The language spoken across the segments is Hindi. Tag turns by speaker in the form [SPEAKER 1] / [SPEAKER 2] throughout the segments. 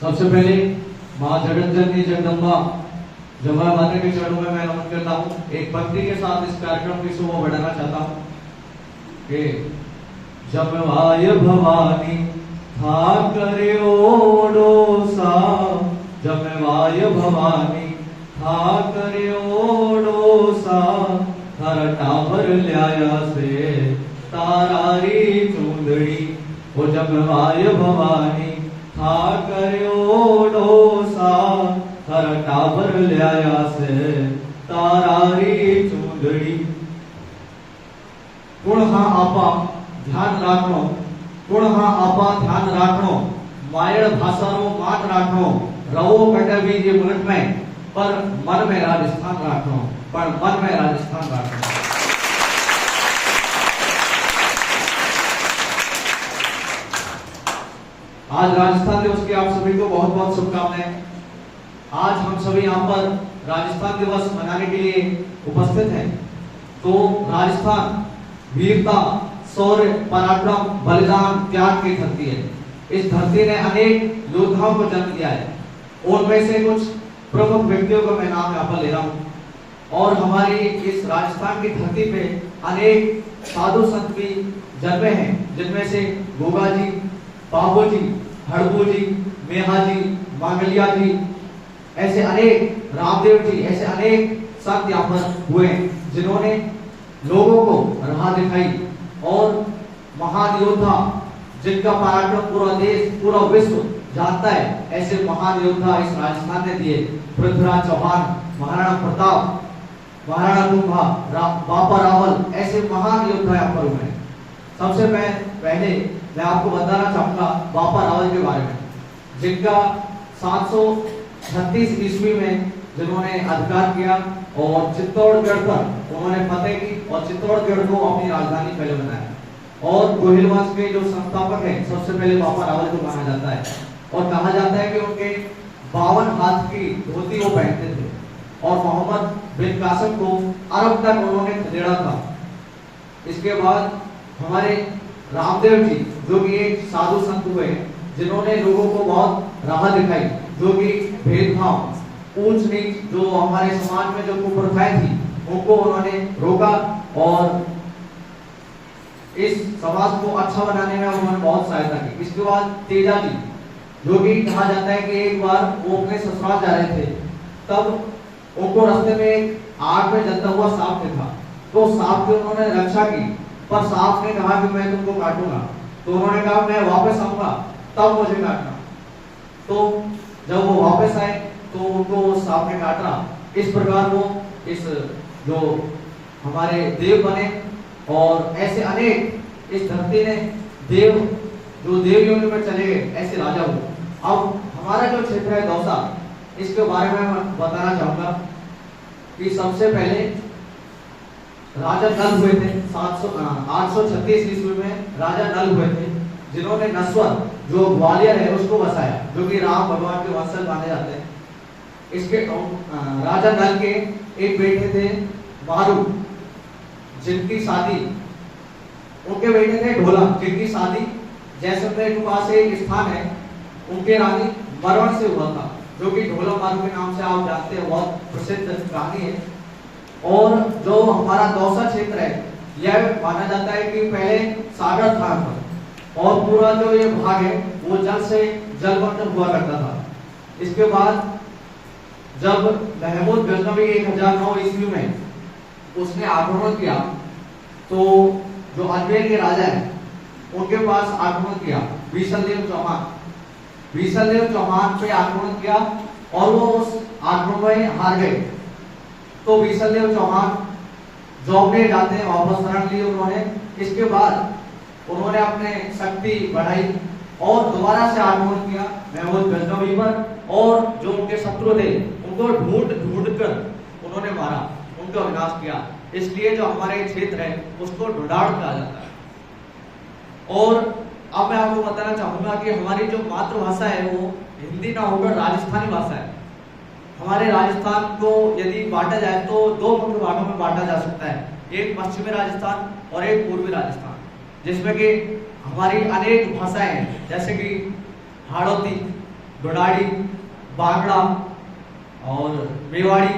[SPEAKER 1] सबसे पहले माँ जगत जननी जगदम्बा जमुना माता के चरणों में मैं नमन करता हूँ। एक भक्ति के साथ इस कार्यक्रम की शोभा बढ़ाना चाहता हूँ कि जमवाय भवानी था करे ओडोसा, जमवाय भवानी था करे ओडोसा, थारा टावर ल्याया से तारारी चूंदड़ी। ओ जमवाय भवानी था करे ओडोसा, थारा टावर ल्याया से तारारी चूंदड़ी। गुण हा आपा ध्यान राखणो, गुण हा आपा ध्यान राखणो, मायड़ भाषानो मान राखणो, रवो कटे बीजे मुल्क में पर मन में राजस्थान राखणो, पर मन में राजस्थान राखणो। आज राजस्थान दिवस की आप सभी को बहुत बहुत शुभकामनाएं। आज हम सभी यहाँ पर राजस्थान दिवस मनाने के लिए उपस्थित हैं। तो राजस्थान वीरता, शौर्य, पराक्रम, बलिदान, त्याग की धरती है। इस धरती ने अनेक योद्धाओं को जन्म दिया है। उनमें से कुछ प्रमुख व्यक्तियों को मैं नाम यहाँ पर ले रहा हूँ। और हमारी इस राजस्थान की धरती पे अनेक साधु संत भी जन्मे हैं, जिनमें से गोगा जी, बाबू जी, हड़बू जी, मेहा जी, मांगलिया जी, ऐसे अनेक, रामदेव जी, ऐसे अनेक संत यहाँ पर हुए हैं जिन्होंने लोगों को राह दिखाई। और महान योद्धा जिनका पराक्रम पूरा देश, पूरा विश्व जानता है, ऐसे महान योद्धा इस राजस्थान ने दिए। पृथ्वीराज चौहान, महाराणा प्रताप, महाराणा कुंभा, बापा रावल, ऐसे महान योद्धा यहाँ पर हुए हैं। सबसे पहले मैं आपको बताना चाहूंगा बापा रावल के बारे में, जिनका 736 ईस्वी में जिन्होंने अधिकार किया और चित्तौड़गढ़ पर उन्होंने फतेह की और चित्तौड़गढ़ को अपनी राजधानी पहले बनाया। और गोहिल वंश के जो संस्थापक हैं, सबसे पहले बापा रावल को माना जाता है। और कहा जाता है कि उनके 52 हाथ की धोती वो पहनते थे और मोहम्मद बिन कासिम को अरब तक उन्होंने खदेड़ा था। इसके बाद हमारे रामदेव जी, जो कि एक साधु संत हुए, जिन्होंने लोगों को बहुत राह दिखाई, जो कि भेदभाव, ऊंच नीच, जो हमारे समाज में जो कुप्रथाएं थी, उनको उन्होंने रोका और इस समाज को अच्छा बनाने में उन्होंने बहुत सहायता की। इसके बाद तेजा जी, जो कि कहा जाता है कि एक बार वो अपने ससुराल जा रहे थे, तब उनको रास्ते में एक आग में जलता हुआ सांप देखा। तो सांप की उन्होंने रक्षा की, पर सांप ने कहा कि मैं तुमको काटूंगा। तो उन्होंने कहा मैं वापस आऊंगा तब मुझे काटना। तो जब वो वापस आए तो उनको सांप ने काटा। इस प्रकार वो इस जो हमारे देव बने। और ऐसे अनेक इस धरती ने देव, जो देव योनि में चले गए, ऐसे राजा हुए। अब हमारा जो क्षेत्र है दौसा, इसके बारे में मैं बताना चाहूंगा कि सबसे पहले राजा नल हुए थे। 836 ईस्वी में राजा नल हुए थे, जिन्होंने नस्वर, जो ग्वालियर है, उसको बसाया, जो कि राम भगवान के वंशज माने जाते हैं। इसके राजा नल के एक बेटे थे मारू, जिनकी शादी, उनके बेटे थे ढोला, जिनकी शादी जैसलमेर के पास एक स्थान है, उनके रानी मरवन से हुआ था, जो कि ढोला मारू के नाम से आप जानते हैं, बहुत प्रसिद्ध कहानी है। और जो हमारा दौसा क्षेत्र है, यह माना जाता है कि पहले सागर था और पूरा जो ये भाग है वो जल से जलमग्न हुआ करता था। इसके बाद जब महमूद गजनवी 1009 ईस्वी में उसने आक्रमण किया, तो जो अजमेर के राजा हैं, उनके पास आक्रमण किया बीसलदेव चौहान। बीसलदेव चौहान पे आक्रमण किया और वो उस आक्रमण में हार गए। तो बीसलदेव चौहान जौबने जाते हैं, वापस शरण ली उन्होंने। इसके बाद उन्होंने अपने शक्ति बढ़ाई और दोबारा से आक्रमण किया महमूद गजनवी पर। और जो उनके शत्रु थे, उनको ढूंढ कर उन्होंने मारा, उनका विनाश किया। इसलिए जो हमारे क्षेत्र है उसको ढूंढाड़ कहा जाता है। और अब मैं आपको बताना चाहूंगा कि हमारी जो मातृभाषा है वो हिंदी ना होकर राजस्थानी भाषा है। हमारे राजस्थान को यदि बांटा जाए तो दो मुख्य भागों में बांटा जा सकता है, एक पश्चिमी राजस्थान और एक पूर्वी राजस्थान, जिसमें कि हमारी अनेक भाषाएं हैं, जैसे कि हाड़ौती, डोडाड़ी, बांगड़ा और मेवाड़ी,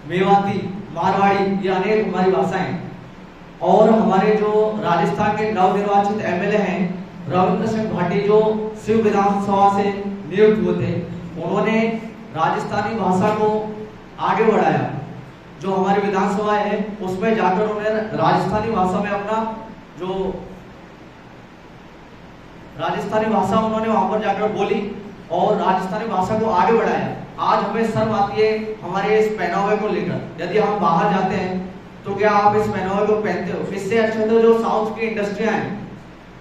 [SPEAKER 1] मेवाती, मारवाड़ी, ये अनेक हमारी भाषाएं हैं। और हमारे जो राजस्थान के नवनिर्वाचित एमएलए हैं रविंद्र सिंह भाटी, जो शिव विधानसभा से नियुक्त हुए थे, उन्होंने राजस्थानी भाषा को आगे बढ़ाया। जो हमारी विधानसभा है उसमें जाकर उन्होंने राजस्थानी भाषा में अपना जो राजस्थानी भाषा उन्होंने वहां पर जाकर बोली और राजस्थानी भाषा को आगे बढ़ाया। आज हमें शर्म आती है हमारे इस पहनावे को लेकर। यदि हम बाहर जाते हैं तो क्या आप इस पहनावे को पहनते हो? इससे अच्छा तो जो साउथ की इंडस्ट्रियां हैं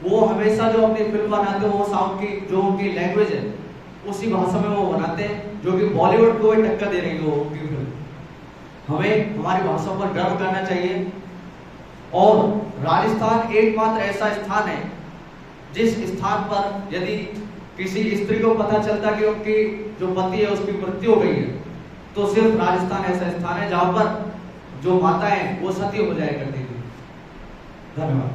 [SPEAKER 1] वो हमेशा जो अपनी फिल्म बनाते हो वो साउथ की जो उनकी लैंग्वेज है उसी भाषा में वो बनाते हैं, जो कि बॉलीवुड को टक्कर दे रही है उनकी फिल्म। हमें हमारी भाषा पर गर्व करना चाहिए। और राजस्थान एकमात्र ऐसा स्थान है जिस स्थान पर यदि किसी स्त्री को पता चलता कि उनकी जो पति है उसकी मृत्यु हो गई है, तो सिर्फ राजस्थान ऐसा स्थान है जहां पर जो माताएं वो सती हो जाया करती थी। धन्यवाद।